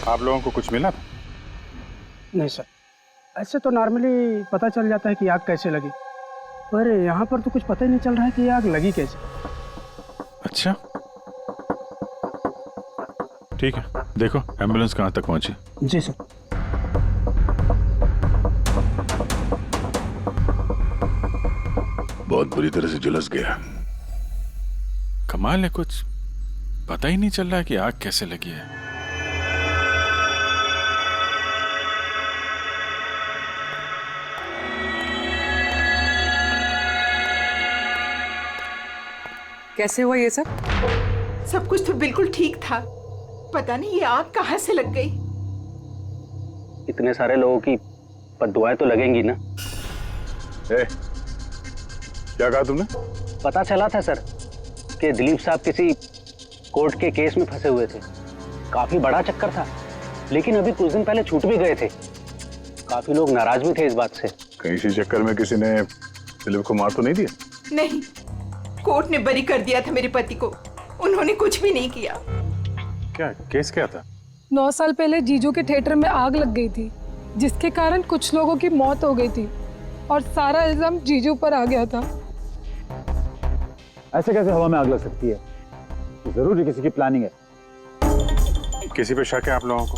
आप लोगों को कुछ मिला था? नहीं सर, ऐसे तो नॉर्मली पता चल जाता है कि आग कैसे लगी, पर यहाँ पर तो कुछ पता ही नहीं चल रहा है कि आग लगी कैसे। अच्छा ठीक है, देखो एम्बुलेंस कहाँ तक पहुंची। जी सर। बहुत बुरी तरह से झुलस गया। कमाल है, कुछ पता ही नहीं चल रहा है कि आग कैसे लगी है। कैसे हुआ ये सब? सब कुछ तो बिल्कुल ठीक था, पता नहीं ये आग कहाँ से लग गई। इतने सारे लोगों की बद्दुआएं तो लगेंगी ना। क्या कहा तुमने? पता चला था सर कि दिलीप साहब किसी कोर्ट के केस में फंसे हुए थे। काफी बड़ा चक्कर था, लेकिन अभी कुछ दिन पहले छूट भी गए थे। काफी लोग नाराज भी थे इस बात से। कहीं इसी चक्कर में किसी ने दिलीप को मार तो नहीं दिया? नहीं, कोर्ट ने बरी कर दिया था मेरे पति को, उन्होंने कुछ भी नहीं किया। क्या केस क्या था? 9 साल पहले जीजू के थिएटर में आग लग गई थी, जिसके कारण कुछ लोगों की मौत हो गई थी और सारा इल्जाम जीजू पर आ गया था। ऐसे कैसे हवा में आग लग सकती है? जरूर किसी की प्लानिंग है। किसी पे शक है आप लोगों को?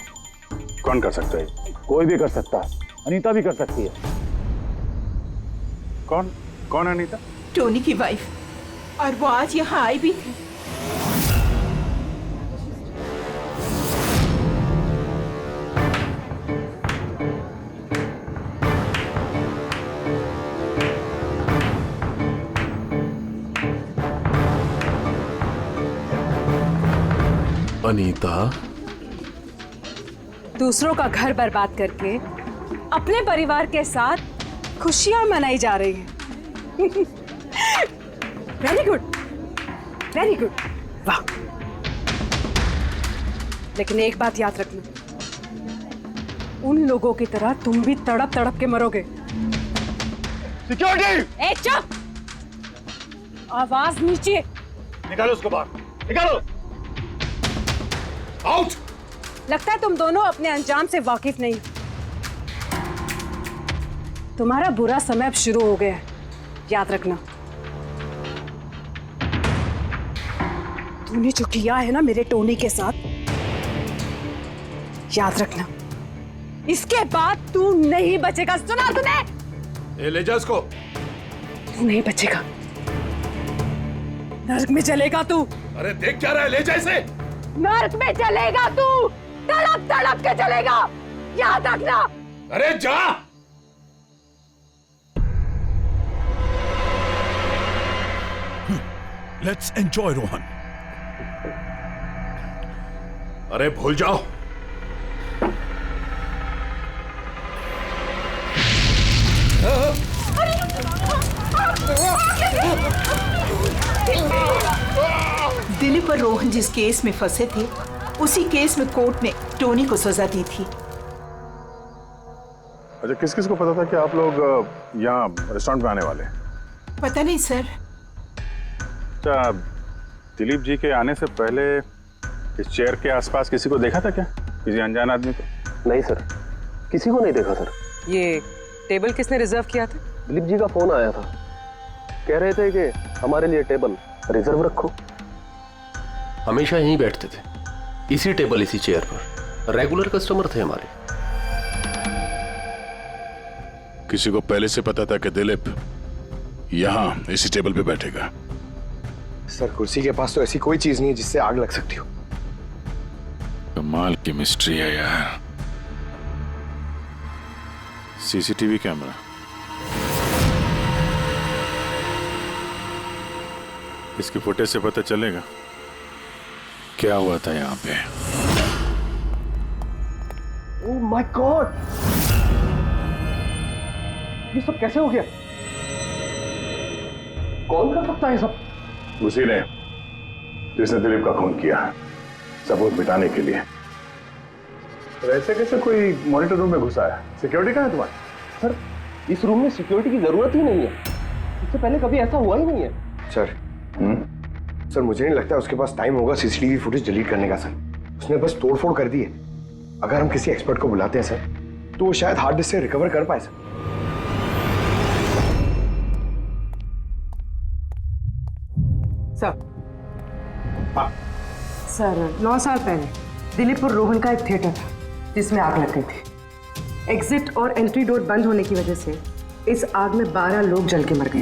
कौन कर सकता है? कोई भी कर सकता है, अनीता भी कर सकती है। कौन कौन अनीता? टोनी की वाइफ, और वो आज यहाँ आई भी थी। अनीता, दूसरों का घर बर्बाद करके अपने परिवार के साथ खुशियां मनाई जा रही हैं। वेरी गुड, वेरी गुड, वाह। लेकिन एक बात याद रखना, उन लोगों की तरह तुम भी तड़प तड़प के मरोगे। सिक्योरिटी! ए चुप! आवाज नीचे। निकालो उसको बाहर, निकालो। आउट! लगता है तुम दोनों अपने अंजाम से वाकिफ नहीं। तुम्हारा बुरा समय अब शुरू हो गया है, याद रखना। तूने जो किया है ना मेरे टोनी के साथ, याद रखना, इसके बाद तू नहीं बचेगा। सुना तूने? ले जा इसको। तू नहीं बचेगा, नर्क में चलेगा तू। अरे देख क्या रहा है, ले जा इसे। नर्क में चलेगा तू, तड़प तड़प के चलेगा, याद रखना। अरे जा। Let's enjoy Rohan. अरे भूल जाओ। दिलीप और रोहन जिस केस में फंसे थे, उसी केस में कोर्ट ने टोनी को सजा दी थी। अच्छा, किस किस को पता था कि आप लोग यहाँ रेस्टोरेंट में आने वाले हैं? पता नहीं सर। अच्छा, दिलीप जी के आने से पहले इस चेयर के आसपास किसी को देखा था क्या? किसी अनजान आदमी को? नहीं सर, किसी को नहीं देखा सर। ये टेबल किसने रिजर्व किया था? दिलीप जी का फोन आया था, कह रहे थे कि हमारे लिए टेबल रिजर्व रखो। हमेशा यहीं बैठते थे, इसी टेबल इसी चेयर पर, रेगुलर कस्टमर थे हमारे। किसी को पहले से पता था कि दिलीप यहाँ इसी टेबल पे बैठेगा? सर, कुर्सी के पास तो ऐसी कोई चीज नहीं है जिससे आग लग सकती हो। कमाल की मिस्ट्री है यार। सीसीटीवी कैमरा, इसकी फुटेज से पता चलेगा क्या हुआ था यहाँ पे। ओह माय गॉड, ये सब कैसे हो गया? कौन कर सकता है ये सब? उसी ने जिसने दिलीप का खून किया, सबूत मिटाने के लिए। तो ऐसे कैसे कोई मॉनिटर रूम में घुसा है? सिक्योरिटी कहाँ है तुम्हारी? सर, इस रूम में सिक्योरिटी की जरूरत ही नहीं है, इससे पहले कभी ऐसा हुआ ही नहीं है। सर, सर मुझे नहीं लगता उसके पास टाइम होगा सीसीटीवी फुटेज डिलीट करने का। सर, उसने बस तोड़फोड़ कर दी है। अगर हम किसी एक्सपर्ट को बुलाते हैं सर, तो वो शायद हार्ड डिस्क से रिकवर कर पाए सर। सर 9 साल पहले दिलीप और रोहन का एक थिएटर था जिसमें आग लग गई थी। एग्जिट और एंट्री डोर बंद होने की वजह से इस आग में 12 लोग जल के मर गए।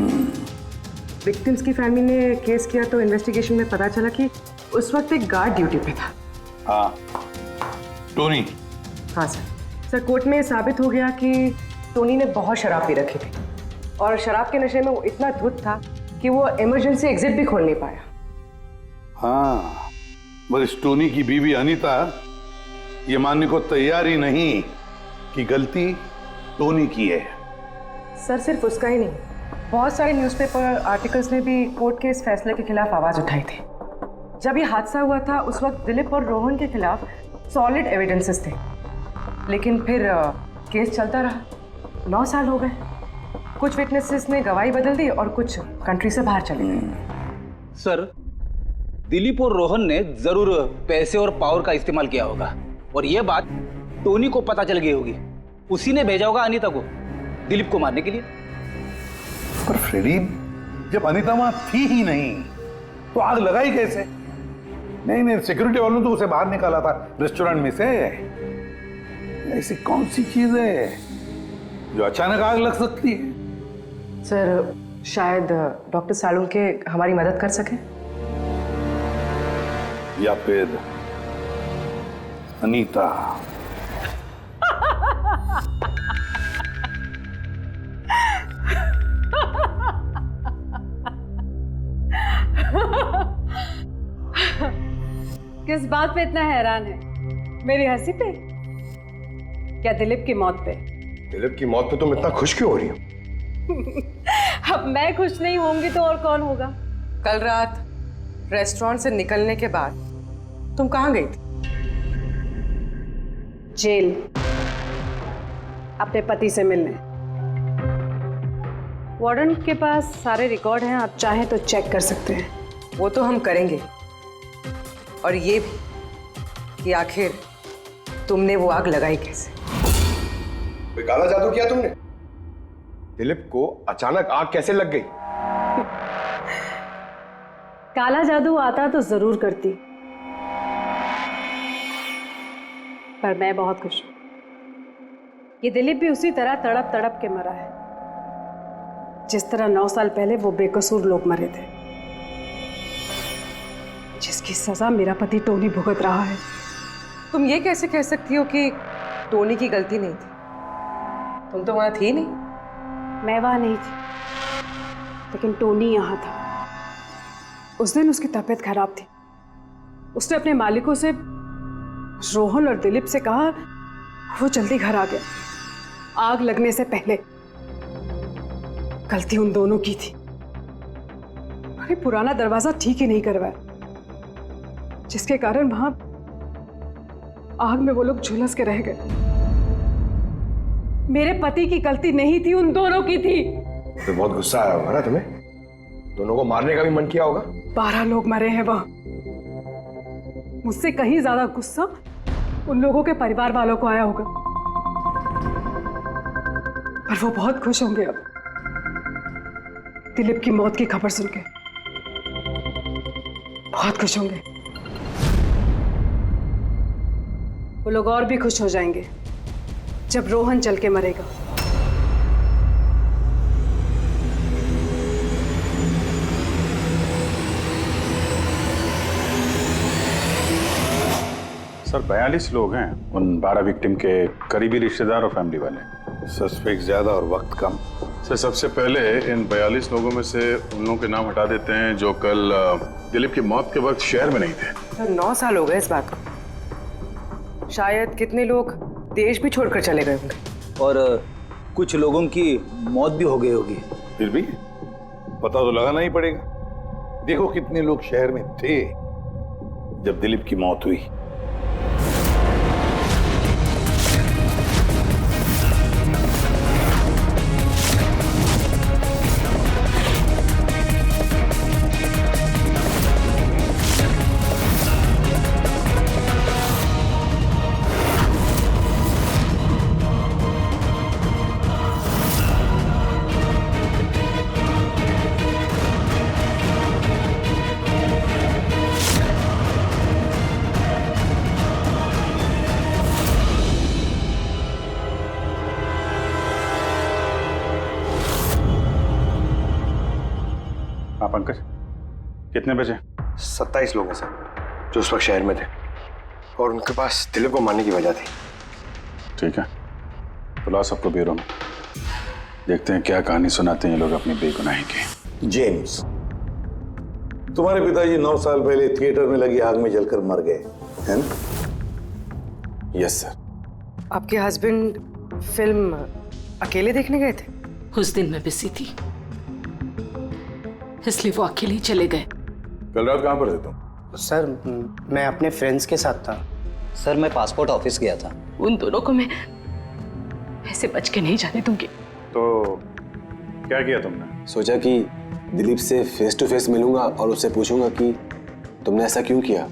विक्टिम्स की फैमिली ने केस किया तो इन्वेस्टिगेशन में पता चला कि उस वक्त एक गार्ड ड्यूटी पे था। हाँ, टोनी। हाँ सर, कोर्ट में साबित हो गया कि टोनी ने बहुत शराब पी रखी थी और शराब के नशे में वो इतना धुत था कि वो इमरजेंसी एग्जिट भी खोल नहीं पाया। हाँ, मगर टोनी की बीवी अनीता ये मानने को तैयार ही नहीं कि गलती टोनी की है। सर सिर्फ उसका ही नहीं, बहुत सारे न्यूज़पेपर आर्टिकल्स ने भी कोर्ट के इस फैसले के खिलाफ आवाज उठाई थी। जब ये हादसा हुआ था उस वक्त दिलीप और रोहन के खिलाफ सॉलिड एविडेंसेस थे, लेकिन फिर केस चलता रहा। 9 साल हो गए। कुछ विटनेसेस ने गवाही बदल दी और कुछ कंट्री से बाहर चले गए। सर, दिलीप और रोहन ने जरूर पैसे और पावर का इस्तेमाल किया होगा और यह बात टोनी को पता चल गई होगी। उसी ने भेजा होगा अनीता को दिलीप को मारने के लिए। पर फ्रेडी, जब अनीता वहां थी ही नहीं तो आग लगाई कैसे? नहीं, सिक्योरिटी वालों ने तो उसे बाहर निकाला था रेस्टोरेंट में से। ऐसी कौन सी चीज है जो अचानक आग लग सकती है? सर शायद डॉक्टर सालुंके हमारी मदद कर सके, या फिर अनीता। किस बात पे इतना हैरान है? मेरी हंसी पे या दिलीप की मौत पे? दिलीप की मौत पे तुम इतना खुश क्यों हो रही हो? अब मैं खुश नहीं होंगी तो और कौन होगा? कल रात रेस्टोरेंट से निकलने के बाद तुम कहाँ गई थी? जेल, अपने पति से मिलने। वार्डन के पास सारे रिकॉर्ड हैं, आप चाहें तो चेक कर सकते हैं। वो तो हम करेंगे, और ये भी कि आखिर तुमने वो आग लगाई कैसे? कोई काला जादू किया तुमने? दिलीप को अचानक आग कैसे लग गई? काला जादू आता तो जरूर करती, पर मैं बहुत खुश हूं। ये दिलीप भी उसी तरह तड़प तड़प के मरा है जिस तरह 9 साल पहले वो बेकसूर लोग मरे थे, जिसकी सजा मेरा पति टोनी भुगत रहा है। तुम ये कैसे कह सकती हो कि टोनी की गलती नहीं थी? तुम तो वहां थी नहीं। मैं वहां नहीं थी, लेकिन टोनी यहाँ था। उस दिन उसकी तबीयत खराब थी। उसने अपने मालिकों से, रोहन और दिलीप से कहा वो जल्दी घर आ गया आग लगने से पहले। गलती उन दोनों की थी। अरे पुराना दरवाजा ठीक ही नहीं करवाया, जिसके कारण वहां आग में वो लोग झुलस के रह गए। मेरे पति की गलती नहीं थी, उन दोनों की थी। तो बहुत गुस्सा आया होगा ना तुम्हें? दोनों को मारने का भी मन किया होगा? 12 लोग मरे हैं वहां। मुझसे कहीं ज्यादा गुस्सा उन लोगों के परिवार वालों को आया होगा, पर वो बहुत खुश होंगे अब दिलीप की मौत की खबर सुन के। बहुत खुश होंगे। वो लोग और भी खुश हो जाएंगे जब रोहन चल के मरेगा। सर 42 लोग हैं, उन 12 विक्टिम के करीबी रिश्तेदार और फैमिली वाले। सस्पेक्ट ज्यादा और वक्त कम। सर सबसे पहले इन 42 लोगों में से उन लोगों के नाम हटा देते हैं जो कल दिलीप की मौत के वक्त शहर में नहीं थे। सर 9 साल हो गए इस बात को। शायद कितने लोग देश भी छोड़कर चले गए होंगे, और कुछ लोगों की मौत भी हो गई होगी। फिर भी पता तो लगाना ही पड़ेगा। देखो कितने लोग शहर में थे जब दिलीप की मौत हुई। कितने बजे? 27 लोग हैं सर जो उस वक्त शहर में थे और उनके पास दिलीप को मारने की वजह थी। ठीक है, बुलाओ सबको ब्यूरो में, देखते हैं क्या कहानी सुनाते हैं ये लोग अपनी बेगुनाही की। जेम्स, तुम्हारे पिताजी 9 साल पहले थिएटर में लगी आग में जलकर मर गए, है ना? Yes sir. आपके हस्बैंड फिल्म अकेले देखने गए थे? उस दिन मैं बिजी थी, इसलिए वो अकेले ही चले गए। कल रात कहाँ पर थे तुम? सर मैं अपने फ्रेंड्स के साथ था। सर मैं पासपोर्ट ऑफिस गया था। उन दोनों को मैं ऐसे बच के नहीं जाने दूंगी। तो क्या किया तुमने? सोचा कि दिलीप से फेस टू फेस मिलूंगा और उससे पूछूंगा कि तुमने ऐसा क्यों किया।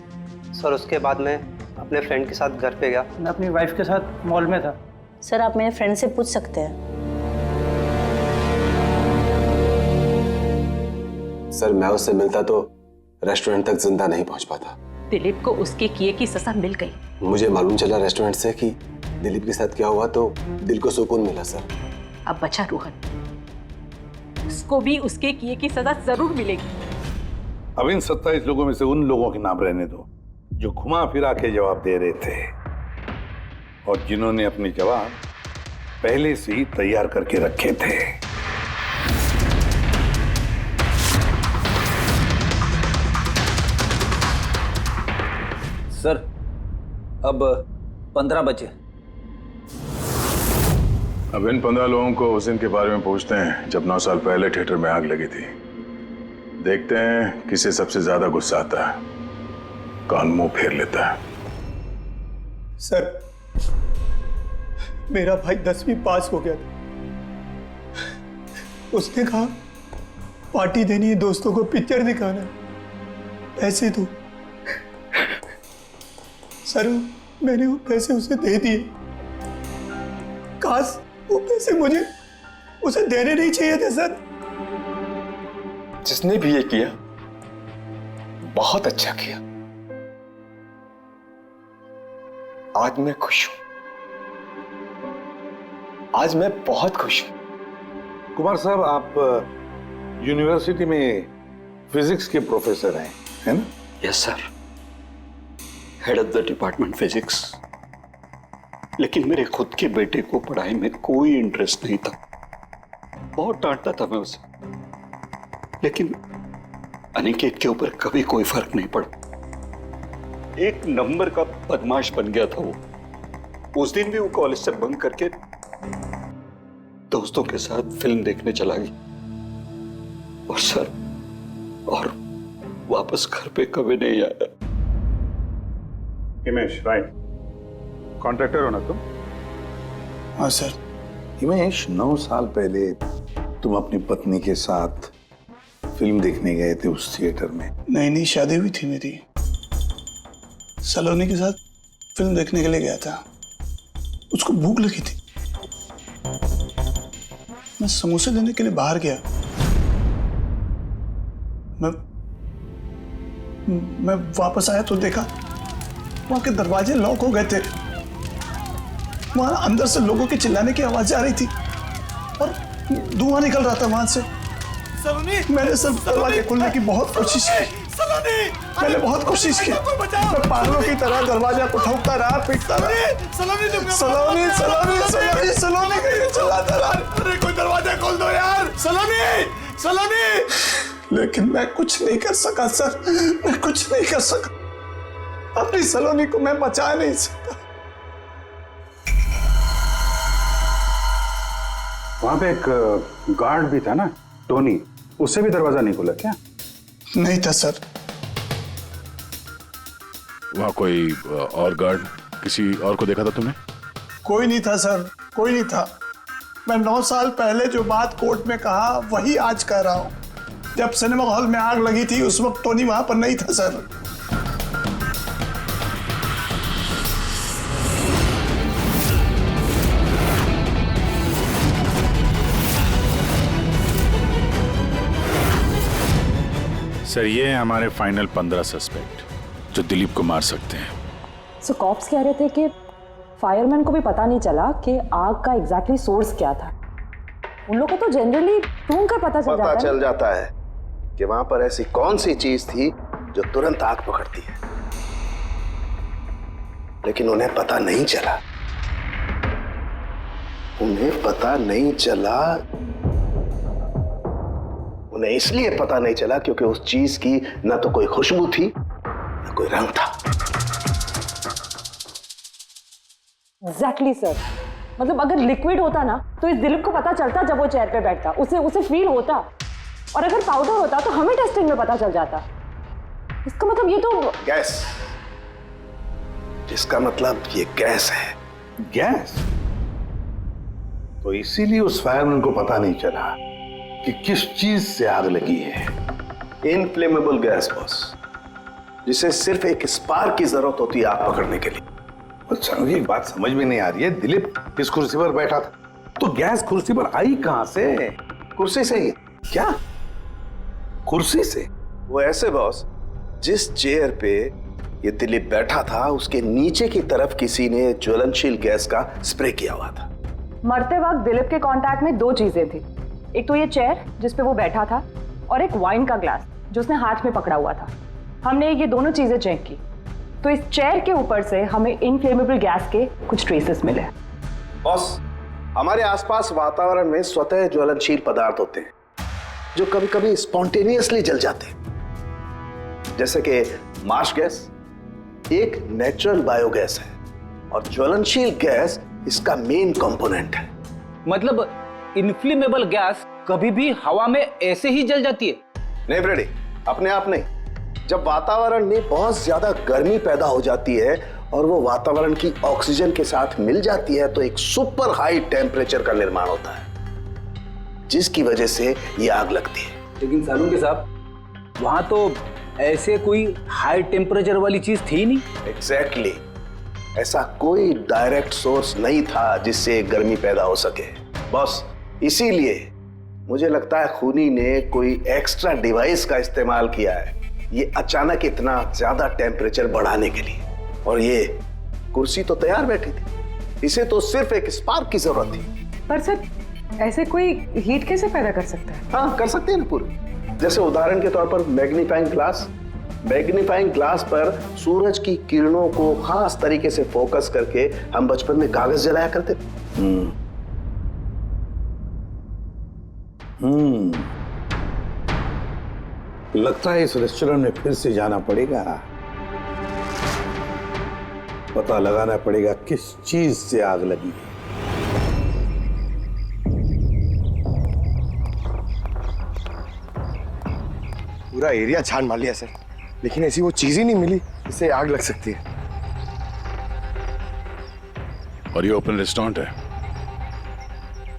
सर उसके बाद मैं अपने फ्रेंड के साथ घर पे गया। मैं अपनी वाइफ के साथ मॉल में था। सर आप मेरे फ्रेंड से पूछ सकते हैं। सर मैं उससे मिलता तो रेस्टोरेंट तक जिंदा नहीं पहुंच पाता। दिलीप को उसके किए की सजा मिल गई। मुझे मालूम चला रेस्टोरेंट से कि दिलीप के साथ क्या हुआ तो दिल को सुकून मिला सर। अब बचा रोहन, उसको भी उसके किए की सजा जरूर मिलेगी। अब इन 27 लोगों में से उन लोगों के नाम रहने दो जो घुमा फिरा के जवाब दे रहे थे और जिन्होंने अपने जवाब पहले से ही तैयार करके रखे थे। सर अब 15 बजे। अब इन 15 लोगों को उस दिन के बारे में पूछते हैं जब 9 साल पहले थिएटर में आग लगी थी। देखते हैं किसे सबसे ज्यादा गुस्सा आता है, कौन मुंह फेर लेता है। सर मेरा भाई 10वीं पास हो गया था। उसने कहा पार्टी देनी है, दोस्तों को पिक्चर दिखाना है, पैसे दो। सर मैंने वो पैसे उसे दे दिए। काश वो पैसे मुझे उसे देने नहीं चाहिए थे सर। जिसने भी ये किया बहुत अच्छा किया। आज मैं खुश हूं, आज मैं बहुत खुश हूं। कुमार साहब आप यूनिवर्सिटी में फिजिक्स के प्रोफेसर हैं, है ना? Yes sir, head of the department physics. लेकिन मेरे खुद के बेटे को पढ़ाई में कोई इंटरेस्ट नहीं था। बहुत डांटता था मैं उसे, लेकिन अनिकेत के ऊपर कभी कोई फर्क नहीं पड़ा। एक नंबर का बदमाश बन गया था वो। उस दिन भी वो कॉलेज से बंक करके दोस्तों के साथ फिल्म देखने चला गया और सर और वापस घर पे कभी नहीं आया। हिमेश, राइट, कॉन्ट्रैक्टर हो ना तुम? हाँ सर। हिमेश, 9 साल पहले तुम अपनी पत्नी के साथ फिल्म देखने गए थे उस थिएटर में। नई नई शादी हुई थी मेरी। सलोनी के साथ फिल्म देखने के लिए गया था। उसको भूख लगी थी, मैं समोसे लेने के लिए बाहर गया। मैं वापस आया तो देखा वहां के दरवाजे लॉक हो गए थे। वहां अंदर से लोगों के चिल्लाने की आवाज आ रही थी और धुआं निकल रहा था वहां से। मैंने सब दरवाजे खोलने की बहुत कोशिश की। मैंने बहुत कोशिश की। मैं पागलों की तरह दरवाजा को ठोकता रहा, पीटता रहा। सलोनी चिल्लाता रहा, अरे कोई दरवाजा खोल दो यार, सलोनी। लेकिन मैं कुछ नहीं कर सका सर, मैं कुछ नहीं कर सका। अपनी सलोनी को मैं बचा नहीं सकता। वहां पे एक गार्ड भी था ना, टोनी, उससे भी दरवाजा नहीं खुला क्या? नहीं था सर। वहां कोई और गार्ड, किसी और को देखा था तुमने? कोई नहीं था सर, कोई नहीं था। मैं 9 साल पहले जो बात कोर्ट में कहा वही आज कह रहा हूं। जब सिनेमा हॉल में आग लगी थी उस वक्त टोनी वहां पर नहीं था सर। सर ये है हमारे फाइनल 15 सस्पेक्ट जो दिलीप को मार सकते हैं। सो कॉप्स कह रहे थे कि फायरमैन को भी पता नहीं चला कि आग का एग्जैक्टली सोर्स क्या था। उन लोगों को तो जनरली ढूंढ कर पता चल जाता है। कि वहां पर ऐसी कौन सी चीज थी जो तुरंत आग पकड़ती है, लेकिन उन्हें पता नहीं चला। उन्हें पता नहीं चला। उन्हें इसलिए पता नहीं चला क्योंकि उस चीज की ना तो कोई खुशबू थी ना कोई रंग था। Exactly sir. मतलब अगर लिक्विड होता ना तो इस दिलीप को पता चलता जब वो चेयर पे बैठता, उसे फील होता। और अगर पाउडर होता तो हमें टेस्टिंग में पता चल जाता। इसका मतलब ये तो गैस। इसका मतलब ये गैस है। गैस? तो इसीलिए उस फायरमैन को पता नहीं चला कि किस चीज से आग लगी है। इनफ्लेमेबल गैस बॉस, जिसे सिर्फ एक स्पार्क की जरूरत होती है आग पकड़ने के लिए। अच्छा, मुझे एक बात समझ में नहीं आ रही है। दिलीप इस कुर्सी पर बैठा था, तो गैस कुर्सी पर आई कहां से? कुर्सी से ही। क्या? कुर्सी से? वो ऐसे बॉस, जिस चेयर पे ये दिलीप बैठा था उसके नीचे की तरफ किसी ने ज्वलनशील गैस का स्प्रे किया हुआ था। मरते वक्त दिलीप के कांटेक्ट में दो चीजें थी। एक तो ये चेयर जिस पे वो बैठा था, और एक वाइन का ग्लास जो उसने हाथ में पकड़ा हुआ था। हमने ये दोनों चीजें चेक की, तो इस चेयर के ऊपर से हमें इनफ्लेमेबल गैस के कुछ ट्रेसेस मिले। बॉस, हमारे आसपास वातावरण में स्वतः ज्वलनशील पदार्थ होते हैं जो कभी कभी स्पॉन्टेनियसली जल जाते हैं, जैसे कि मार्श गैस एक नेचुरल बायोगैस है और ज्वलनशील गैस इसका मेन कंपोनेंट है। मतलब इनफ्लेमेबल गैस कभी भी हवा में ऐसे ही जल जाती है? नहीं फ्रेडी, अपने आप नहीं। जब वातावरण में बहुत ज्यादा गर्मी पैदा हो जाती है और वो वातावरण की ऑक्सीजन के साथ मिल जाती है तो एक सुपर हाई टेम्परेचर का निर्माण होता है, जिसकी वजह से ये आग लगती है। लेकिन सालून साहब, वहां तो ऐसे कोई हाई टेम्परेचर वाली चीज थी नहीं। एग्जैक्टली ऐसा कोई डायरेक्ट सोर्स नहीं था जिससे गर्मी पैदा हो सके बॉस। इसीलिए मुझे लगता है खूनी ने कोई एक्स्ट्रा डिवाइस का इस्तेमाल किया है ये अचानक इतना ज्यादा टेम्परेचर बढ़ाने के लिए। और ये कुर्सी तो तैयार बैठी थी, इसे तो सिर्फ एक स्पार्क की जरूरत थी। पर सर, ऐसे कोई हीट कैसे पैदा कर सकता है? हाँ, कर सकते हैं ना पूरी। जैसे उदाहरण के तौर पर मैग्नीफाइंग ग्लास। मैग्नीफाइंग ग्लास पर सूरज की किरणों को खास तरीके से फोकस करके हम बचपन में कागज जलाया करते थे। लगता है इस रेस्टोरेंट में फिर से जाना पड़ेगा। पता लगाना पड़ेगा किस चीज से आग लगी है। पूरा एरिया छान मार लिया सर, लेकिन ऐसी वो चीज ही नहीं मिली जिससे आग लग सकती है। और ये ओपन रेस्टोरेंट है।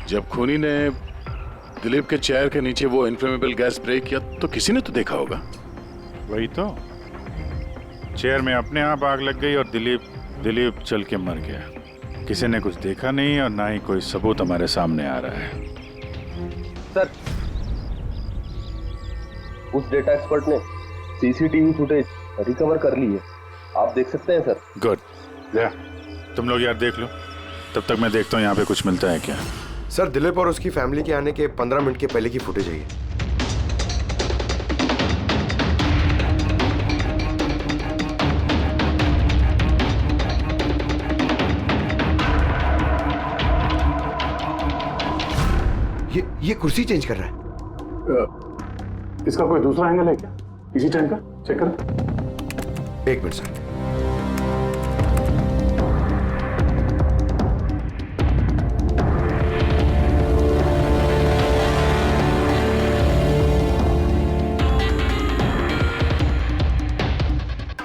जब खूनी ने दिलीप के चेयर के नीचे वो इनफ्लेमेबल गैस स्प्रे किया तो किसी ने तो देखा होगा। वही तो, चेयर में अपने आप आग लग गई और दिलीप चल के मर गया। किसी ने कुछ देखा नहीं और ना ही कोई सबूत हमारे सामने आ रहा है। सर, उस डेटा एक्सपर्ट ने सीसीटीवी फुटेज रिकवर कर ली है, आप देख सकते हैं सर। गुड, या तुम लोग यार देख लो, तब तक मैं देखता हूँ यहाँ पे कुछ मिलता है क्या। सर, दिलीप और उसकी फैमिली के आने के 15 मिनट के पहले की फुटेज है ये। ये कुर्सी चेंज कर रहा है। इसका कोई दूसरा एंगल है क्या इसी टाइम का? चेक कर। एक मिनट सर।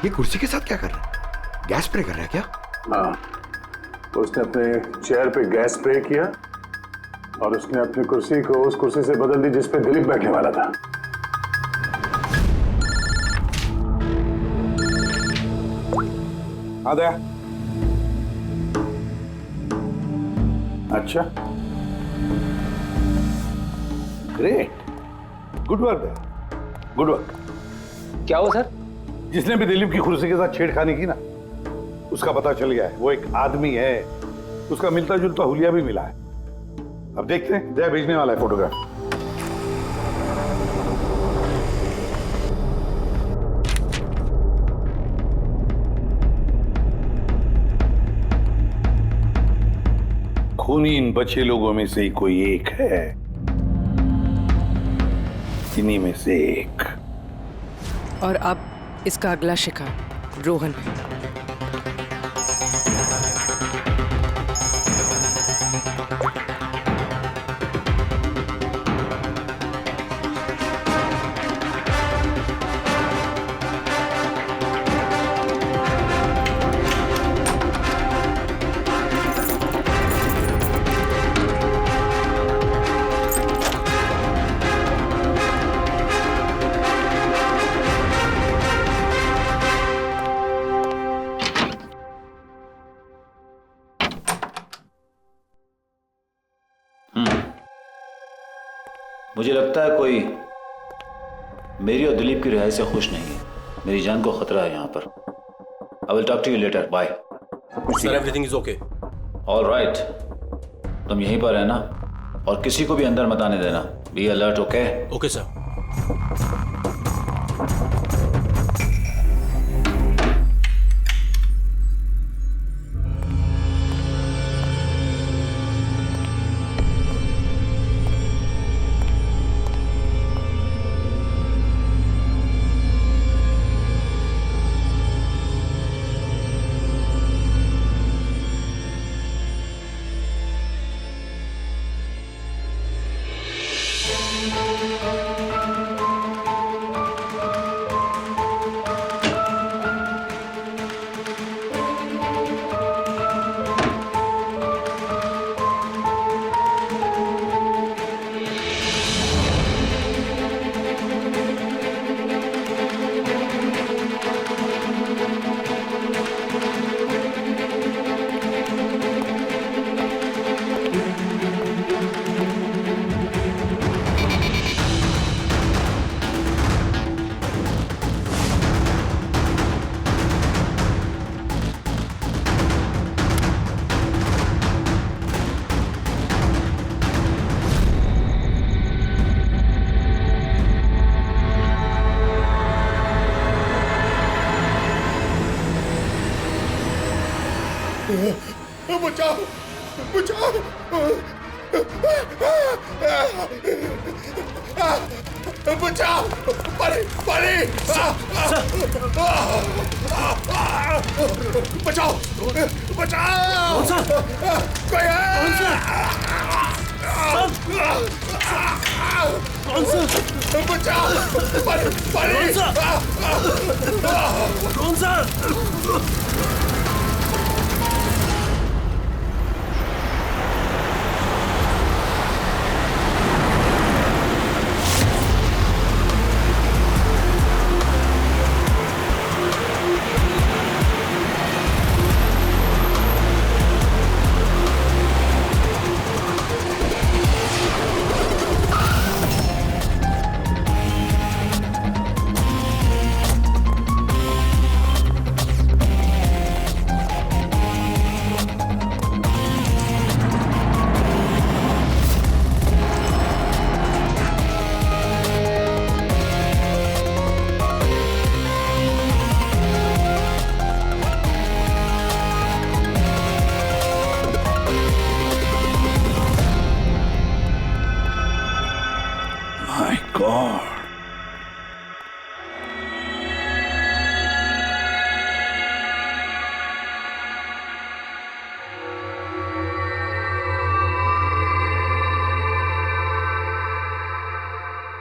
ये कुर्सी के साथ क्या कर रहा है? गैस स्प्रे कर रहा है क्या? हाँ, उसने अपने चेयर पे गैस स्प्रे किया और उसने अपनी कुर्सी को उस कुर्सी से बदल दी जिस पे दिलीप बैठने वाला था। आ गया। अच्छा, ग्रेट, गुड वर्क है, गुड वर्क। क्या हो सर? जिसने भी दिलीप की कुर्सी के साथ छेड़खानी की ना, उसका पता चल गया है। वो एक आदमी है, उसका मिलता जुलता हुलिया भी मिला है। अब देखते हैं, जय भेजने वाला है फोटोग्राफ। खूनी इन बचे लोगों में से ही कोई एक है, इन्हीं में से एक। और अब इसका अगला शिकार रोहन है। मुझे लगता है कोई मेरी और दिलीप की रिहाई से खुश नहीं है। मेरी जान को खतरा है यहाँ पर। I will talk to you later, bye. Sir everything is okay. All right, तुम यहीं पर रहना और किसी को भी अंदर मत आने देना। Be alert, okay? Okay sir. बचाओ बचाओ, बचाओ, पानी पानी, बचाओ बचाओ, कोई है? बचाओ, पानी पानी, कौन सा?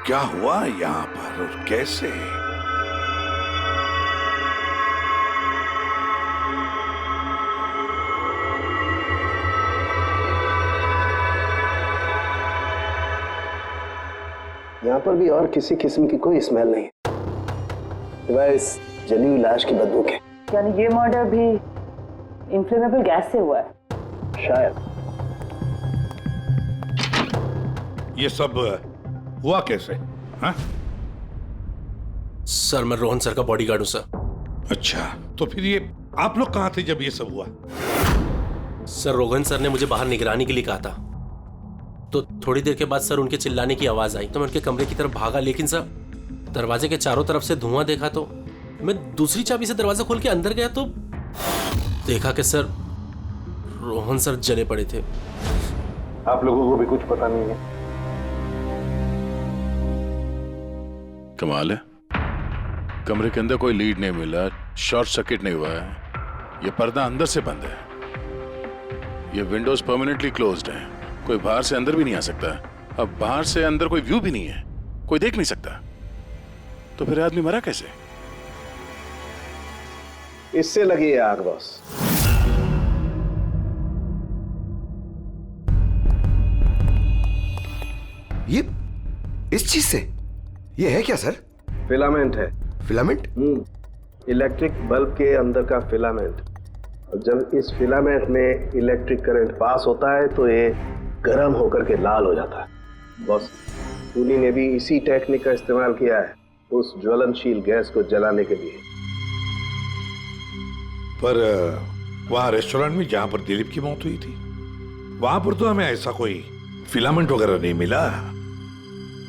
क्या हुआ यहाँ पर और कैसे? यहाँ पर भी और किसी किस्म की कोई स्मेल नहीं, सिवाय इस जली हुई लाश की बदबू के। यानी ये मर्डर भी इन्फ्लेमेबल गैस से हुआ है? शायद। ये सब हुआ कैसे? हाँ? सर मैं रोहन सर का बॉडीगार्ड हूं सर। अच्छा, तो फिर ये आप लोग कहाँ थे जब ये सब हुआ? सर रोहन सर ने मुझे बाहर निगरानी के लिए कहा था, तो थोड़ी देर के बाद सर उनके चिल्लाने की आवाज आई तो मैं उनके कमरे की तरफ भागा, लेकिन सर दरवाजे के चारों तरफ से धुआं देखा तो मैं दूसरी चाबी से दरवाजा खोल के अंदर गया तो देखा कि सर रोहन सर जले पड़े थे। आप लोगों को भी कुछ पता नहीं है। कमाल है, कमरे के अंदर कोई लीड नहीं मिला, शॉर्ट सर्किट नहीं हुआ है, ये पर्दा अंदर से बंद है, ये विंडोज परमानेंटली क्लोज्ड है, कोई बाहर से अंदर भी नहीं आ सकता। अब बाहर से अंदर कोई व्यू भी नहीं है, कोई देख नहीं सकता, तो फिर आदमी मरा कैसे? इससे लगी है आग बॉस। ये इस चीज से ये है क्या सर? फिलामेंट है। फिलामेंट? इलेक्ट्रिक बल्ब के अंदर का फिलामेंट। और जब इस फिलामेंट में इलेक्ट्रिक करंट पास होता है तो ये गर्म होकर के लाल हो जाता है। बॉस, खूनी ने भी इसी टेक्निक का इस्तेमाल किया है उस ज्वलनशील गैस को जलाने के लिए। पर वहां रेस्टोरेंट में जहां पर दिलीप की मौत हुई थी, वहां पर तो हमें ऐसा कोई फिलामेंट वगैरह नहीं मिला।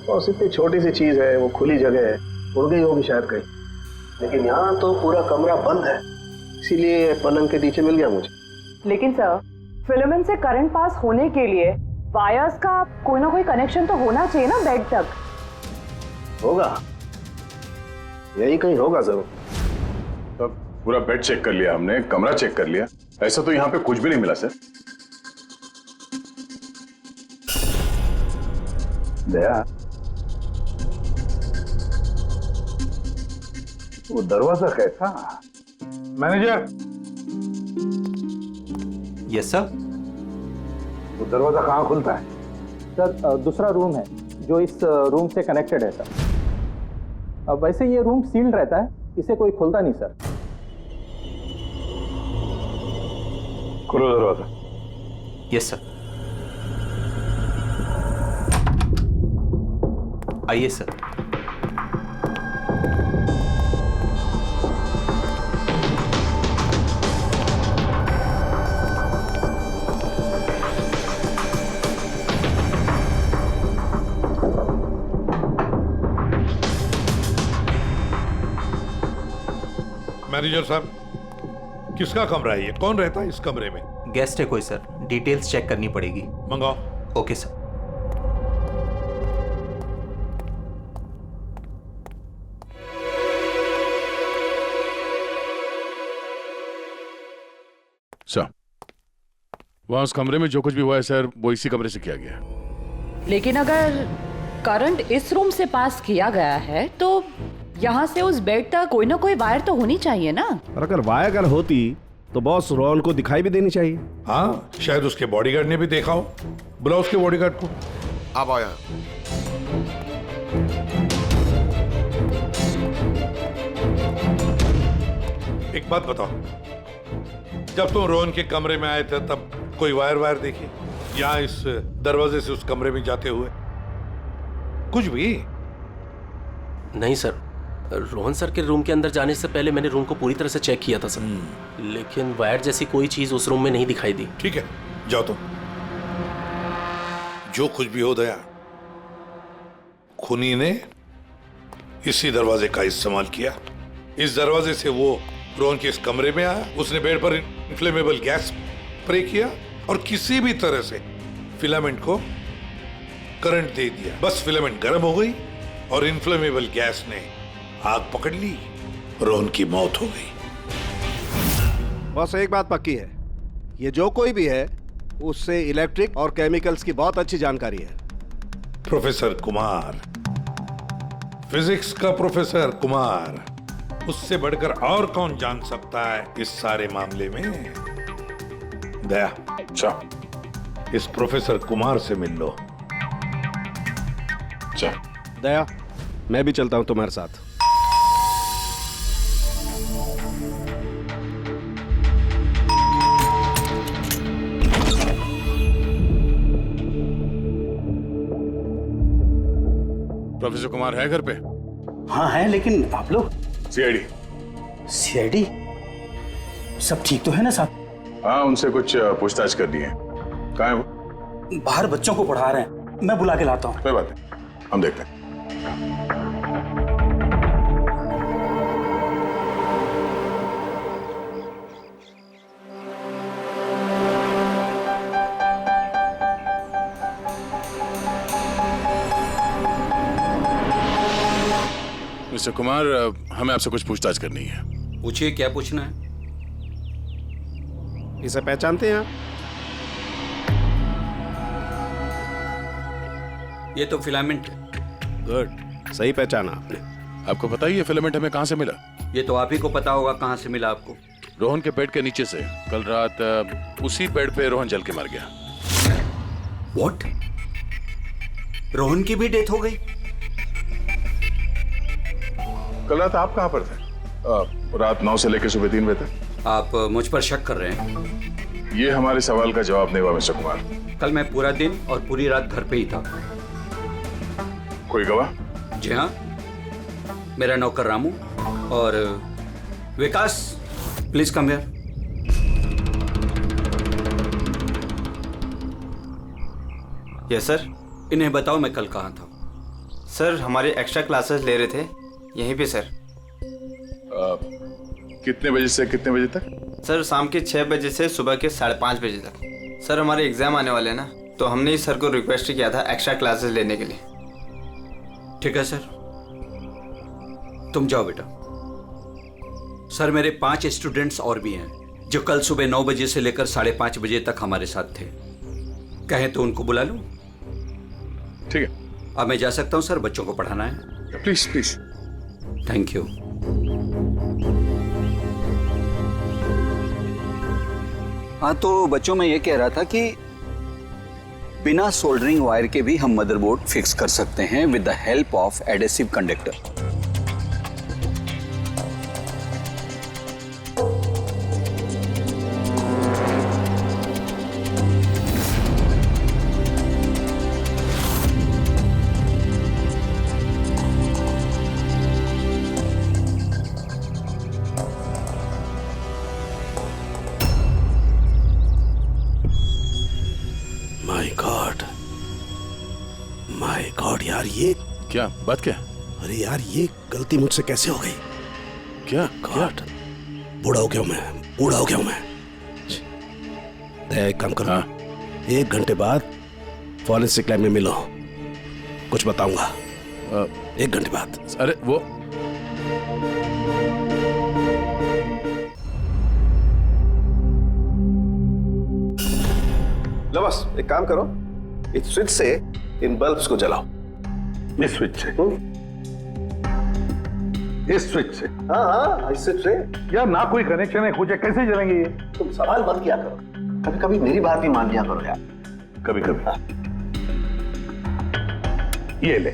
बॉस, इतनी छोटी सी चीज है, वो खुली जगह है, उड़ गई होगी शायद कहीं, लेकिन यहाँ तो पूरा कमरा बंद है, इसीलिए पलंग के नीचे मिल गया मुझे। लेकिन सर, फिलामेंट से करंट पास होने के लिए वायर्स का कोई ना कोई कनेक्शन तो होना चाहिए ना बेड तक। होगा, यही कहीं होगा जरूर। तब पूरा बेड चेक कर लिया हमने, कमरा चेक कर लिया, ऐसा तो यहाँ पे कुछ भी नहीं मिला सर। दया, वो दरवाजा कैसा? मैनेजर। Yes sir. वो दरवाजा कहाँ खुलता है? सर दूसरा रूम है जो इस रूम से कनेक्टेड है सर। अब वैसे ये रूम सील्ड रहता है, इसे कोई खोलता नहीं सर। खोलो दरवाजा। Yes sir. आइए सर। मैनेजर साहब, किसका कमरा है ये? कौन रहता है इस कमरे में? गेस्ट है कोई सर, डिटेल्स चेक करनी पड़ेगी। मंगाओ। Okay sir. सर, वहां उस कमरे में जो कुछ भी हुआ है सर, वो इसी कमरे से किया गया। लेकिन अगर करंट इस रूम से पास किया गया है तो यहाँ से उस बेड तक कोई ना कोई वायर तो होनी चाहिए ना। और अगर वायर अगर होती तो बॉस रोहन को दिखाई भी देनी चाहिए। हाँ, शायद उसके बॉडीगार्ड ने भी देखा हो। बुलाओ उसके बॉडीगार्ड को। आप आया। एक बात बताओ, जब तुम रोहन के कमरे में आए थे तब कोई वायर देखी या इस दरवाजे से उस कमरे में जाते हुए? कुछ भी नहीं सर, रोहन सर के रूम के अंदर जाने से पहले मैंने रूम को पूरी तरह से चेक किया था सर, लेकिन वायर जैसी कोई चीज उस रूम में नहीं दिखाई दी। ठीक है, जाओ तुम। जो कुछ भी हो दया, खूनी ने इसी दरवाजे का इस्तेमाल किया। इस दरवाजे से वो रोहन के इस कमरे में आया, उसने बेड पर इन्फ्लेमेबल गैस स्प्रे किया और किसी भी तरह से फिलामेंट को करंट दे दिया। बस फिलामेंट गर्म हो गई और इन्फ्लेमेबल गैस ने आग पकड़ ली, रोहन की मौत हो गई। बस एक बात पक्की है, ये जो कोई भी है उससे इलेक्ट्रिक और केमिकल्स की बहुत अच्छी जानकारी है। प्रोफेसर कुमार, फिजिक्स का प्रोफेसर कुमार, उससे बढ़कर और कौन जान सकता है इस सारे मामले में? दया, अच्छा, इस प्रोफेसर कुमार से मिल लो। अच्छा दया, मैं भी चलता हूं तुम्हारे साथ। प्रोफेसर कुमार है घर पे? हाँ है, लेकिन आप लोग? सीआईडी। सीआईडी? सब ठीक तो है ना साहब? हाँ, उनसे कुछ पूछताछ करनी है। कहाँ है वो? बाहर बच्चों को पढ़ा रहे हैं, मैं बुला के लाता हूँ। कोई बात नहीं, हम देखते हैं। मिस्टर कुमार, हमें आपसे कुछ पूछताछ करनी है। पूछिए, क्या पूछना है? इसे पहचानते हैं आप? ये तो फिलामेंट है। गुड, सही पहचाना आपने। आपको पता ही है फिलामेंट हमें कहाँ से मिला? ये तो आप ही को पता होगा कहाँ से मिला आपको। रोहन के बेड के नीचे से। कल रात उसी बेड पे रोहन जल के मर गया। व्हाट? रोहन की भी डेथ हो गई? कल रात आप कहाँ पर थे? रात 9 से लेकर सुबह 3 बजे तक। आप मुझ पर शक कर रहे हैं? ये हमारे सवाल का जवाब नहीं हुआ मिस्टर कुमार। कल मैं पूरा दिन और पूरी रात घर पे ही था। कोई गवाह? जी हाँ, मेरा नौकर रामू और Vikas. Please come here. Yes sir. इन्हें बताओ मैं कल कहाँ था। सर हमारे एक्स्ट्रा क्लासेस ले रहे थे यहीं पे सर। कितने बजे से कितने बजे तक? सर शाम के 6 बजे से सुबह के 5:30 बजे तक। सर हमारे एग्जाम आने वाले हैं ना, तो हमने इस सर को रिक्वेस्ट किया था एक्स्ट्रा क्लासेस लेने के लिए। ठीक है सर, तुम जाओ बेटा। सर मेरे 5 स्टूडेंट्स और भी हैं जो कल सुबह 9 बजे से लेकर 5:30 बजे तक हमारे साथ थे। कहें तो उनको बुला लूं? ठीक है। अब मैं जा सकता हूं सर, बच्चों को पढ़ाना है। Please please. Thank you. हाँ तो बच्चों में ये कह रहा था कि बिना सोल्डरिंग वायर के भी हम मदरबोर्ड फिक्स कर सकते हैं with the help of adhesive conductor. My God यार, ये क्या बात? क्या? अरे यार, ये गलती मुझसे कैसे हो गई? क्या? गॉड, बूढ़ा हो गया मैं, बूढ़ा हो गया मैं। एक काम करो, 1 घंटे बाद फॉरेंसिक लैब में मिलो, कुछ बताऊंगा। 1 घंटे बाद। अरे वो लो बस, एक काम करो, इस स्विच से इन बल्ब्स को जलाओ। इस स्विच से? इस स्विच से? हाँ हाँ, इस स्विच से। यार ना कोई कनेक्शन है, कुछ है, कैसे जलेंगे ये? तुम सवाल मत किया करो, कभी कभी मेरी बात भी मान लिया करो यार। कभी कभी। ये ले।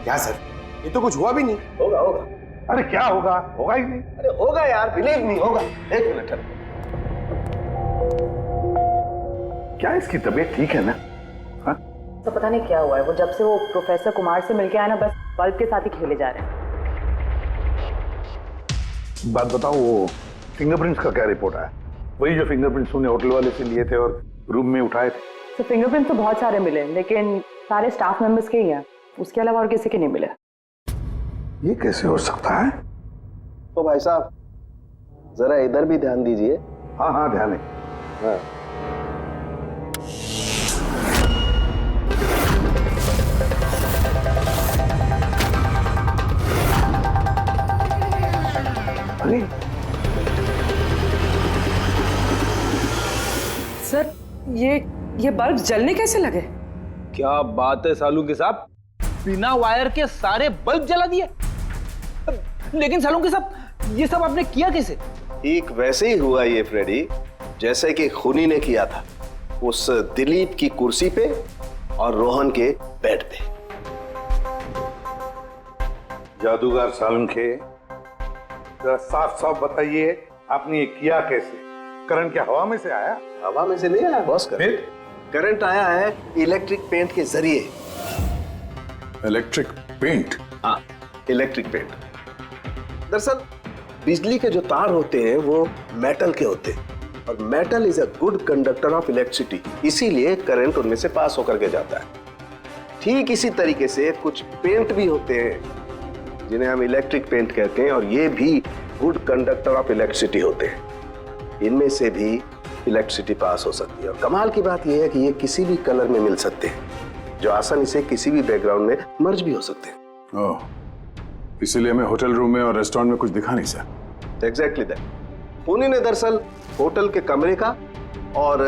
क्या सर, ये तो कुछ हुआ भी नहीं। होगा होगा। अरे क्या होगा? होगा ही नहीं। अरे होगा यार, बिलीव नहीं होगा। 1 मिनट है। क्या इसकी तबीयत ठीक है ना? हाँ? तो पता नहीं क्या हुआ है, वो जब से वो प्रोफेसर कुमार से मिलके आया ना, बस बल्ब के साथ ही खेले जा रहे हैं। बात बताओ, वो फिंगरप्रिंट्स का क्या रिपोर्ट आया? वही जो फिंगरप्रिंट्स तूने होटल वाले से लिए थे और रूम में उठाए थे। तो फिंगरप्रिंट तो बहुत सारे मिले, लेकिन सारे स्टाफ मेंबर्स के ही हैं, उसके अलावा और किसी के नहीं मिले। ये कैसे हो सकता है? तो भाई साहब जरा इधर भी ध्यान दीजिए। हाँ हाँ, ध्यान है। हाँ। अरे सर, ये बल्ब जलने कैसे लगे? क्या बात है सालूके साहब, बिना वायर के सारे बल्ब जला दिए। लेकिन सालूके साहब, ये सब आपने किया कैसे? ठीक वैसे ही हुआ ये फ्रेडी, जैसे कि खूनी ने किया था उस दिलीप की कुर्सी पे और रोहन के बेड पे। जादूगर सालुंखे, जरा साफ साफ बताइए, आपने ये किया कैसे? करंट क्या हवा में से आया? हवा में से नहीं आया बॉस, करंट आया है इलेक्ट्रिक पेंट के जरिए। Electric paint? हाँ, इलेक्ट्रिक पेंट। दरअसल बिजली के जो तार होते हैं वो मेटल के होते हैं, और metal is a good conductor of electricity, इसीलिए करंट उनमें से पास होकर के जाता है। ठीक इसी तरीके से कुछ पेंट भी होते हैं जिन्हें हम इलेक्ट्रिक पेंट कहते हैं, और ये भी गुड कंडक्टर ऑफ इलेक्ट्रिसिटी होते हैं। इनमें से भी इलेक्ट्रिसिटी पास हो सकती है, और कमाल की बात यह है कि ये किसी भी कलर में मिल सकते हैं। जो आसानी से किसी भी बैकग्राउंड में मर्ज भी हो सकते हैं। ओह, इसीलिए हमें होटल रूम में और रेस्टोरेंट में कुछ दिखा नहीं सर। Exactly that. खूनी ने दरअसल होटल के कमरे का और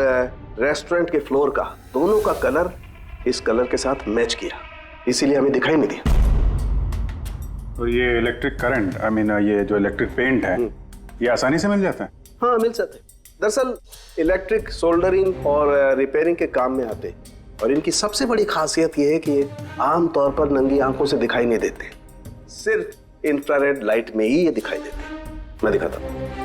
रेस्टोरेंट के फ्लोर का दोनों का कलर इस कलर के साथ मैच किया, इसीलिए हमें दिखाई नहीं दिया। तो ये इलेक्ट्रिक करंट, आई मीन ये जो इलेक्ट्रिक पेंट है, ये आसानी से मिल जाता है? हाँ, मिल जाते हैं। दरअसल इलेक्ट्रिक सोल्डरिंग और रिपेयरिंग के काम में आते, और इनकी सबसे बड़ी खासियत ये है कि ये आमतौर पर नंगी आंखों से दिखाई नहीं देते, सिर्फ इंफ्रारेड लाइट में ही ये दिखाई देते हैं। मैं दिखाता हूँ।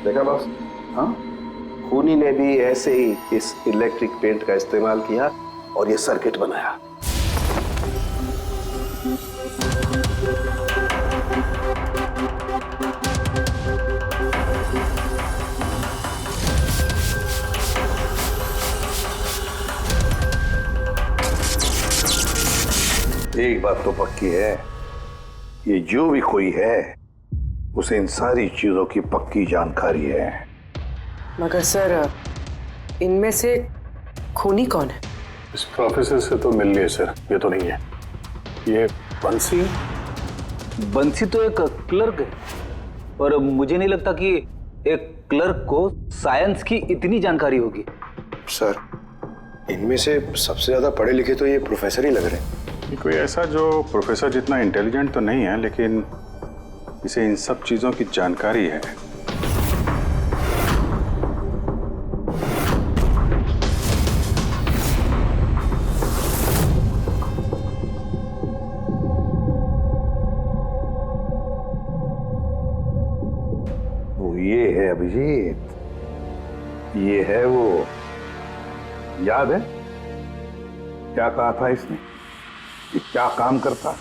देखा बॉस? हाँ, खूनी ने भी ऐसे ही इस इलेक्ट्रिक पेंट का इस्तेमाल किया और ये सर्किट बनाया। एक बात तो पक्की है, ये जो भी कोई है उसे इन सारी चीजों की पक्की जानकारी है। मगर सर, इनमें से खूनी कौन है? इस प्रोफेसर से तो मिल लिए सर, ये तो नहीं है। ये बंसी? बंसी तो एक क्लर्क है, और मुझे नहीं लगता कि एक क्लर्क को साइंस की इतनी जानकारी होगी। सर, इनमें से सबसे ज्यादा पढ़े लिखे तो ये प्रोफेसर ही लग रहे हैं। कोई ऐसा जो प्रोफेसर जितना इंटेलिजेंट तो नहीं है, लेकिन इसे इन सब चीजों की जानकारी है। वो ये है अभिजीत, ये है वो। याद है क्या कहा था इसने, ये क्या काम करता?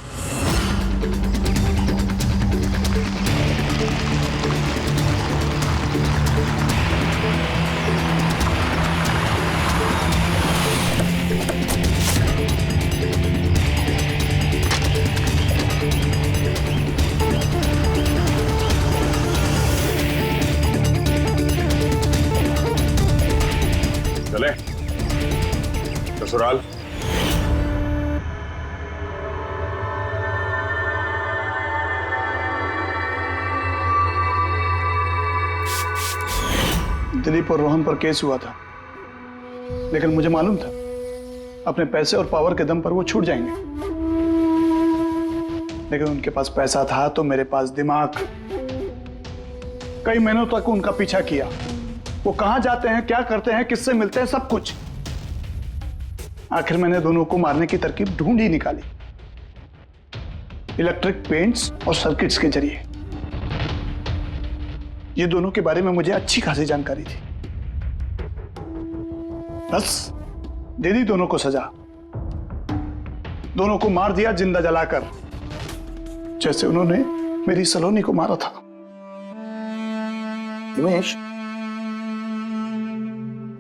चले ससुराल। दिलीप और रोहन पर केस हुआ था, लेकिन मुझे मालूम था अपने पैसे और पावर के दम पर वो छूट जाएंगे। लेकिन उनके पास पैसा था तो मेरे पास दिमाग। कई महीनों तक उनका पीछा किया, वो कहां जाते हैं, क्या करते हैं, किससे मिलते हैं, सब कुछ। आखिर मैंने दोनों को मारने की तरकीब ढूंढ ही निकाली, इलेक्ट्रिक पेंट्स और सर्किट्स के जरिए। ये दोनों के बारे में मुझे अच्छी खासी जानकारी थी। बस दे दी दोनों को सजा, दोनों को मार दिया जिंदा जलाकर, जैसे उन्होंने मेरी सलोनी को मारा था। हिमेश,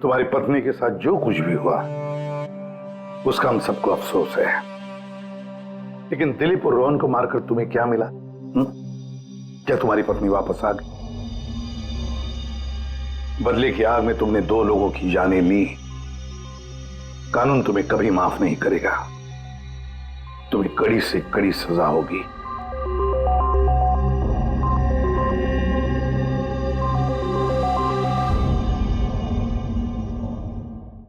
तुम्हारी पत्नी के साथ जो कुछ भी हुआ उसका हम सबको अफसोस है, लेकिन दिलीप और रोहन को मारकर तुम्हें क्या मिला? क्या तुम्हारी पत्नी वापस आ गई? बदले की आग में तुमने 2 लोगों की जानें ली। कानून तुम्हें कभी माफ नहीं करेगा, तुम्हें कड़ी से कड़ी सजा होगी।